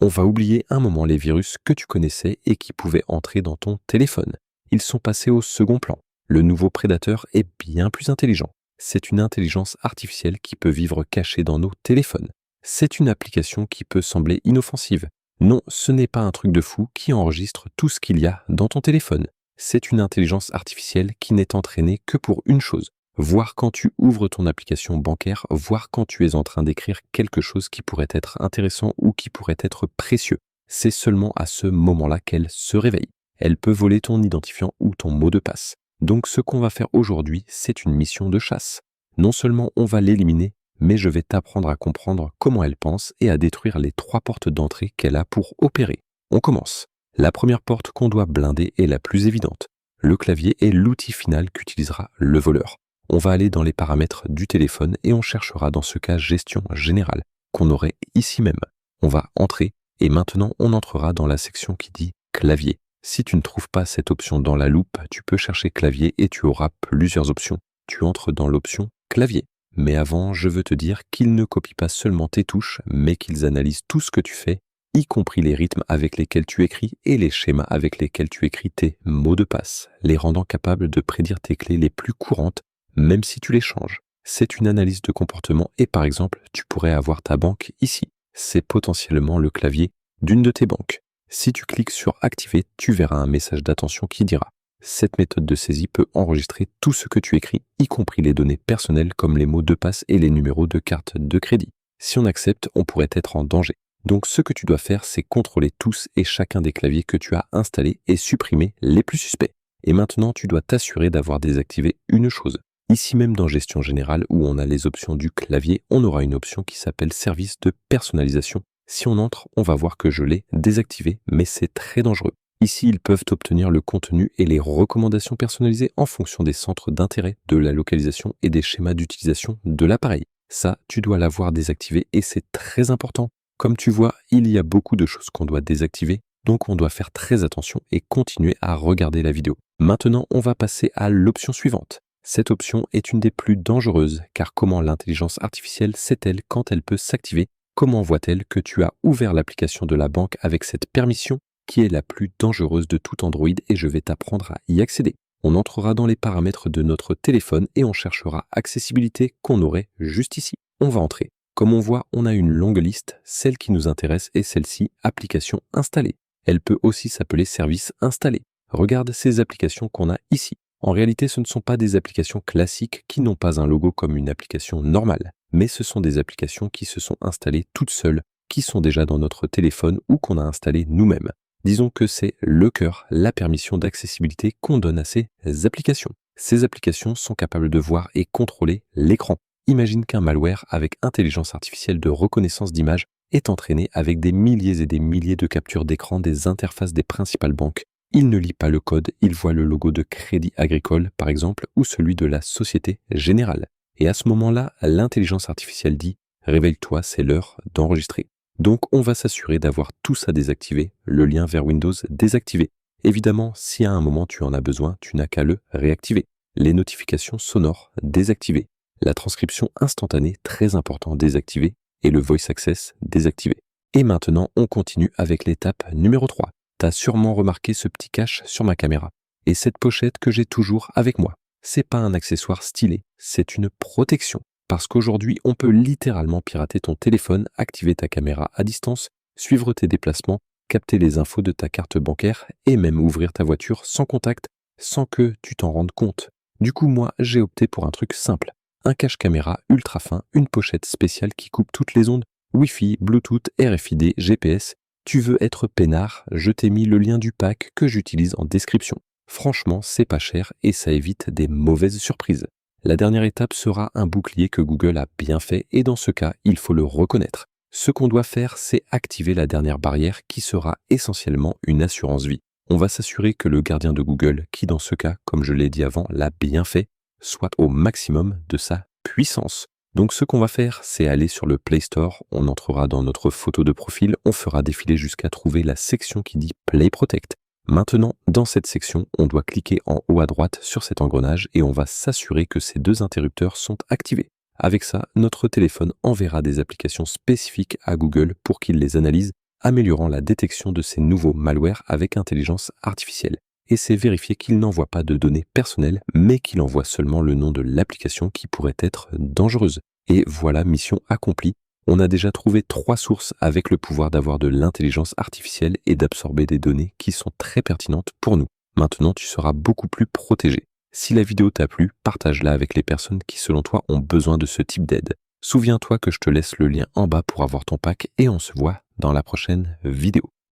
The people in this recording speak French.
On va oublier un moment les virus que tu connaissais et qui pouvaient entrer dans ton téléphone. Ils sont passés au second plan. Le nouveau prédateur est bien plus intelligent. C'est une intelligence artificielle qui peut vivre cachée dans nos téléphones. C'est une application qui peut sembler inoffensive. Non, ce n'est pas un truc de fou qui enregistre tout ce qu'il y a dans ton téléphone. C'est une intelligence artificielle qui n'est entraînée que pour une chose: voir quand tu ouvres ton application bancaire, voir quand tu es en train d'écrire quelque chose qui pourrait être intéressant ou qui pourrait être précieux. C'est seulement à ce moment-là qu'elle se réveille. Elle peut voler ton identifiant ou ton mot de passe. Donc ce qu'on va faire aujourd'hui, c'est une mission de chasse. Non seulement on va l'éliminer, mais je vais t'apprendre à comprendre comment elle pense et à détruire les 3 portes d'entrée qu'elle a pour opérer. On commence. La première porte qu'on doit blinder est la plus évidente. Le clavier est l'outil final qu'utilisera le voleur. On va aller dans les paramètres du téléphone et on cherchera dans ce cas gestion générale, qu'on aurait ici même. On va entrer et maintenant on entrera dans la section qui dit clavier. Si tu ne trouves pas cette option dans la loupe, tu peux chercher clavier et tu auras plusieurs options. Tu entres dans l'option clavier. Mais avant, je veux te dire qu'ils ne copient pas seulement tes touches, mais qu'ils analysent tout ce que tu fais, y compris les rythmes avec lesquels tu écris et les schémas avec lesquels tu écris tes mots de passe, les rendant capables de prédire tes clés les plus courantes, même si tu les changes. C'est une analyse de comportement et par exemple, tu pourrais avoir ta banque ici. C'est potentiellement le clavier d'une de tes banques. Si tu cliques sur activer, tu verras un message d'attention qui dira: cette méthode de saisie peut enregistrer tout ce que tu écris, y compris les données personnelles comme les mots de passe et les numéros de carte de crédit. Si on accepte, on pourrait être en danger. Donc ce que tu dois faire, c'est contrôler tous et chacun des claviers que tu as installés et supprimer les plus suspects. Et maintenant, tu dois t'assurer d'avoir désactivé une chose. Ici même dans Gestion générale, où on a les options du clavier, on aura une option qui s'appelle Service de personnalisation. Si on entre, on va voir que je l'ai désactivé, mais c'est très dangereux. Ici, ils peuvent obtenir le contenu et les recommandations personnalisées en fonction des centres d'intérêt, de la localisation et des schémas d'utilisation de l'appareil. Ça, tu dois l'avoir désactivé et c'est très important. Comme tu vois, il y a beaucoup de choses qu'on doit désactiver, donc on doit faire très attention et continuer à regarder la vidéo. Maintenant, on va passer à l'option suivante. Cette option est une des plus dangereuses, car comment l'intelligence artificielle sait-elle quand elle peut s'activer? Comment voit-elle que tu as ouvert l'application de la banque avec cette permission qui est la plus dangereuse de tout Android et je vais t'apprendre à y accéder. On entrera dans les paramètres de notre téléphone et on cherchera accessibilité qu'on aurait juste ici. On va entrer. Comme on voit, on a une longue liste. Celle qui nous intéresse est celle-ci, application installée. Elle peut aussi s'appeler service installé. Regarde ces applications qu'on a ici. En réalité, ce ne sont pas des applications classiques qui n'ont pas un logo comme une application normale, mais ce sont des applications qui se sont installées toutes seules, qui sont déjà dans notre téléphone ou qu'on a installées nous-mêmes. Disons que c'est le cœur, la permission d'accessibilité qu'on donne à ces applications. Ces applications sont capables de voir et contrôler l'écran. Imagine qu'un malware avec intelligence artificielle de reconnaissance d'image est entraîné avec des milliers et des milliers de captures d'écran des interfaces des principales banques. Il ne lit pas le code, il voit le logo de Crédit Agricole, par exemple, ou celui de la Société Générale. Et à ce moment-là, l'intelligence artificielle dit « Réveille-toi, c'est l'heure d'enregistrer ». Donc on va s'assurer d'avoir tout ça désactivé, le lien vers Windows désactivé. Évidemment, si à un moment tu en as besoin, tu n'as qu'à le réactiver. Les notifications sonores désactivées. La transcription instantanée, très important, désactivée. Et le Voice Access désactivé. Et maintenant, on continue avec l'étape numéro 3. T'as sûrement remarqué ce petit cache sur ma caméra. Et cette pochette que j'ai toujours avec moi. C'est pas un accessoire stylé, c'est une protection. Parce qu'aujourd'hui, on peut littéralement pirater ton téléphone, activer ta caméra à distance, suivre tes déplacements, capter les infos de ta carte bancaire et même ouvrir ta voiture sans contact, sans que tu t'en rendes compte. Du coup, moi, j'ai opté pour un truc simple. Un cache caméra ultra fin, une pochette spéciale qui coupe toutes les ondes, Wi-Fi, Bluetooth, RFID, GPS. Tu veux être peinard, je t'ai mis le lien du pack que j'utilise en description. Franchement, c'est pas cher et ça évite des mauvaises surprises. La dernière étape sera un bouclier que Google a bien fait et dans ce cas, il faut le reconnaître. Ce qu'on doit faire, c'est activer la dernière barrière qui sera essentiellement une assurance vie. On va s'assurer que le gardien de Google, qui dans ce cas, comme je l'ai dit avant, l'a bien fait, soit au maximum de sa puissance. Donc ce qu'on va faire, c'est aller sur le Play Store, on entrera dans notre photo de profil, on fera défiler jusqu'à trouver la section qui dit Play Protect. Maintenant, dans cette section, on doit cliquer en haut à droite sur cet engrenage et on va s'assurer que ces 2 interrupteurs sont activés. Avec ça, notre téléphone enverra des applications spécifiques à Google pour qu'il les analyse améliorant la détection de ces nouveaux malwares avec intelligence artificielle. Et c'est vérifier qu'il n'envoie pas de données personnelles, mais qu'il envoie seulement le nom de l'application qui pourrait être dangereuse. Et voilà, mission accomplie. On a déjà trouvé 3 sources avec le pouvoir d'avoir de l'intelligence artificielle et d'absorber des données qui sont très pertinentes pour nous. Maintenant, tu seras beaucoup plus protégé. Si la vidéo t'a plu, partage-la avec les personnes qui, selon toi, ont besoin de ce type d'aide. Souviens-toi que je te laisse le lien en bas pour avoir ton pack et on se voit dans la prochaine vidéo.